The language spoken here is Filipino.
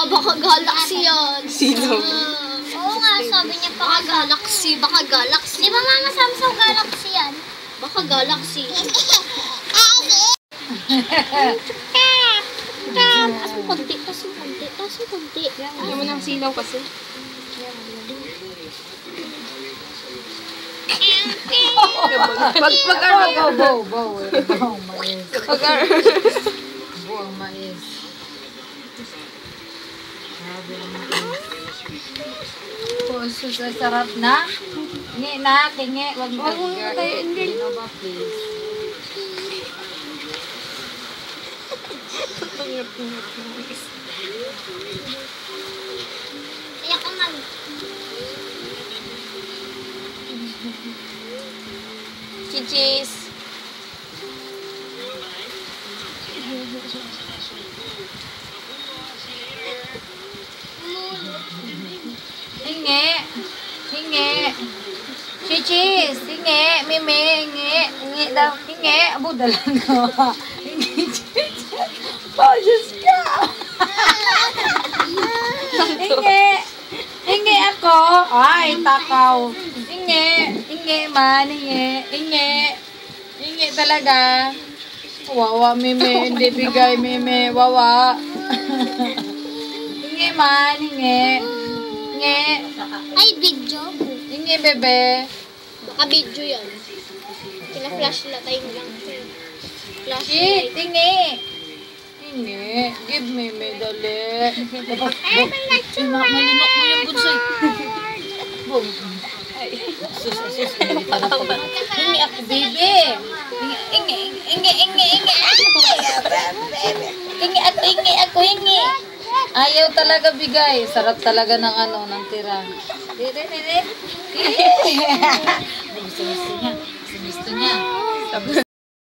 baka galaxy yan. Sino? Oo nga, sabi niya baka galaxy, baka galaxy. Di ba mama Samsung galaxy yan? Baka galaxy. Taas mo konti, taas mo konti, taas mo konti. Ayaw mo ng silaw kasi. Bow, mais. Bow ang mais. Grabe ang mais. Puso sa sarap na. Tingi na, tingi. Wag mo tayo, hindi. Ano ba, please? Iyak ka man. Chichis. Hingi. Hingi. Chichis. Hingi. Mimi. Hingi. Hingi daw. Hingi. Abo, dalang ko. Hingi. Chichis. Oh, Diyos ka. Hingi. Hingi ako. Ay, takaw. Hingi. Hingi man. Hingi. Hingi. Hingi talaga. Wawa, Mimi. Hindi bigay, Mimi. Wawa. Hingi man. Hingi. Hingi. Ay, video. Hingi, bebe. Baka video yan. Kina-flashlight lang. Shit, Flashlight. hingi. Hingi. Give Mimi, dali. Ay, may natsura. Malinok mo yung bunsoy. Boom. Sus. Hingi ako, baby. Hingi. Hingi ako. Ayaw talaga bigay. Sarap talaga ng ng tira. Gusto niya.